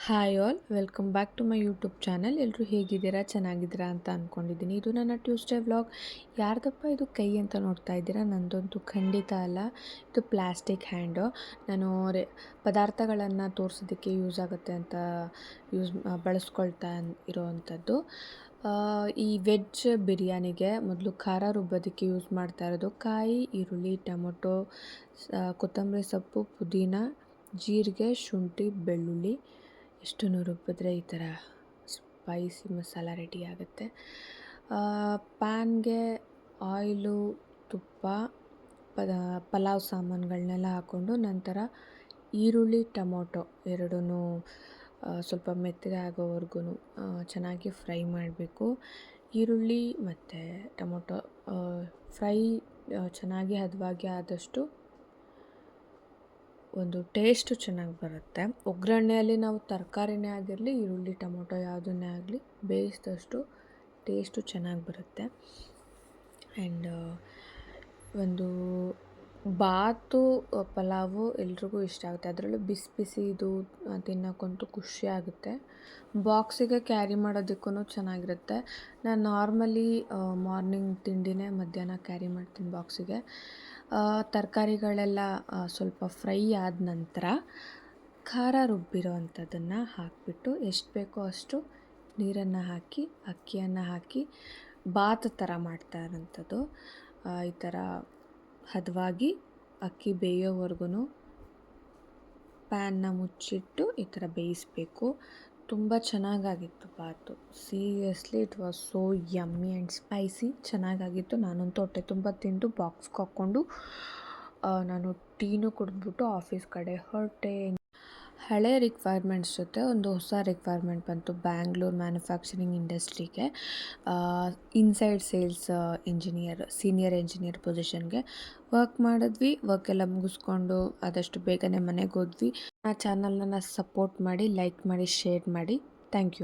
Hi all welcome back to my YouTube channel. ಎಲ್ಲರೂ ಹೇಗಿದ್ದೀರಾ, ಚೆನ್ನಾಗಿದ್ದೀರಾ ಅಂತ ಅಂದ್ಕೊಂಡಿದ್ದೀನಿ. ಇದು ನನ್ನ ಟ್ಯೂಸ್ಡೇ ವ್ಲಾಗ್. ಯಾರ್ದಪ್ಪ ಇದು ಕೈ ಅಂತ ನೋಡ್ತಾ ಇದ್ದೀರಾ? ನಂದಂತೂ ಖಂಡಿತ ಅಲ್ಲ, ಇದು ಪ್ಲಾಸ್ಟಿಕ್ ಹ್ಯಾಂಡು. ನಾನು ಪದಾರ್ಥಗಳನ್ನು ತೋರಿಸೋದಕ್ಕೆ ಯೂಸ್ ಆಗುತ್ತೆ ಅಂತ ಬಳಸ್ಕೊಳ್ತಾ ಇರೋವಂಥದ್ದು. ಈ ವೆಜ್ ಬಿರಿಯಾನಿಗೆ ಮೊದಲು ಖಾರ ರುಬ್ಬೋದಕ್ಕೆ ಯೂಸ್ ಮಾಡ್ತಾ ಇರೋದು ಕಾಯಿ, ಈರುಳ್ಳಿ, ಟೊಮೊಟೊ, ಕೊತ್ತಂಬರಿ ಸೊಪ್ಪು, ಪುದೀನ, ಜೀರಿಗೆ, ಶುಂಠಿ, ಬೆಳ್ಳುಳ್ಳಿ ಇಷ್ಟನ್ನು ರುಬ್ಬಿದ್ರೆ ಈ ಥರ ಸ್ಪೈಸಿ ಮಸಾಲ ರೆಡಿ ಆಗುತ್ತೆ. ಪ್ಯಾನ್ಗೆ ಆಯಿಲು, ತುಪ್ಪ, ಪಲಾವ್ ಸಾಮಾನುಗಳನ್ನೆಲ್ಲ ಹಾಕ್ಕೊಂಡು ನಂತರ ಈರುಳ್ಳಿ, ಟೊಮೊಟೊ ಎರಡೂ ಸ್ವಲ್ಪ ಮೆತ್ತಗೆ ಆಗೋವರೆಗೂ ಚೆನ್ನಾಗಿ ಫ್ರೈ ಮಾಡಬೇಕು. ಈರುಳ್ಳಿ ಮತ್ತು ಟೊಮೊಟೊ ಫ್ರೈ ಚೆನ್ನಾಗಿ ಹದವಾಗಿ ಆದಷ್ಟು ಒಂದು ಟೇಸ್ಟು ಚೆನ್ನಾಗಿ ಬರುತ್ತೆ. ಒಗ್ಗರಣೆಯಲ್ಲಿ ನಾವು ತರಕಾರಿನೇ ಆಗಿರಲಿ, ಈರುಳ್ಳಿ, ಟೊಮೊಟೊ ಯಾವುದನ್ನೇ ಆಗಲಿ ಬೇಯಿಸಿದಷ್ಟು ಟೇಸ್ಟು ಚೆನ್ನಾಗಿ ಬರುತ್ತೆ. ಆ್ಯಂಡ್ ಒಂದು ಬಾತು ಪಲಾವು ಎಲ್ರಿಗೂ ಇಷ್ಟ ಆಗುತ್ತೆ. ಅದರಲ್ಲೂ ಬಿಸಿ ಬಿಸಿ ಇದು ತಿನ್ನೋಕ್ಕಂತೂ ಖುಷಿಯಾಗುತ್ತೆ. ಬಾಕ್ಸಿಗೆ ಕ್ಯಾರಿ ಮಾಡೋದಕ್ಕೂ ಚೆನ್ನಾಗಿರುತ್ತೆ. ನಾನು ನಾರ್ಮಲಿ ಮಾರ್ನಿಂಗ್ ತಿಂಡಿನೇ ಮಧ್ಯಾಹ್ನ ಕ್ಯಾರಿ ಮಾಡ್ತೀನಿ ಬಾಕ್ಸಿಗೆ. ತರಕಾರಿಗಳೆಲ್ಲ ಸ್ವಲ್ಪ ಫ್ರೈ ಆದ ನಂತರ ಖಾರ ರುಬ್ಬಿರೋ ಅಂಥದ್ದನ್ನು ಹಾಕಿಬಿಟ್ಟು ಎಷ್ಟು ಬೇಕೋ ಅಷ್ಟು ನೀರನ್ನು ಹಾಕಿ ಅಕ್ಕಿಯನ್ನು ಹಾಕಿ ಬಾತ್ ಥರ ಮಾಡ್ತಾ ಇರೋಂಥದ್ದು. ಈ ಥರ ಹದವಾಗಿ ಅಕ್ಕಿ ಬೇಯೋವರೆಗೂ ಪ್ಯಾನ್ನ ಮುಚ್ಚಿಟ್ಟು ಈ ಥರ ಬೇಯಿಸಬೇಕು. ತುಂಬ ಚೆನ್ನಾಗಾಗಿತ್ತು ಬಾತು. Seriously it was so yummy and spicy. ಚೆನ್ನಾಗಾಗಿತ್ತು. ನಾನಂತೂ ಹೊಟ್ಟೆ ತುಂಬ ತಿಂದು ಬಾಕ್ಸ್ಗೆ ಹಾಕ್ಕೊಂಡು ನಾನು ಟೀನೂ ಕುಡಿದ್ಬಿಟ್ಟು ಆಫೀಸ್ ಕಡೆ ಹೊರಟೆ. ಹಳೆ ರಿಕ್ವೈರ್ಮೆಂಟ್ಸ್ ಜೊತೆ ಒಂದು ಹೊಸ ರಿಕ್ವೈರ್ಮೆಂಟ್ ಬಂತು ಬ್ಯಾಂಗ್ಳೂರ್ ಮ್ಯಾನುಫ್ಯಾಕ್ಚರಿಂಗ್ ಇಂಡಸ್ಟ್ರಿಗೆ. Inside sales engineer, senior engineer ಪೊಸಿಷನ್ಗೆ ವರ್ಕ್ ಮಾಡಿದ್ವಿ. ವರ್ಕ್ ಎಲ್ಲ ಮುಗಿಸ್ಕೊಂಡು ಆದಷ್ಟು ಬೇಗನೆ ಮನೆಗೆ ಹೋದ್ವಿ. ಆ ಚಾನಲ್ನ ಸಪೋರ್ಟ್ ಮಾಡಿ, ಲೈಕ್ ಮಾಡಿ, ಶೇರ್ ಮಾಡಿ. Thank you.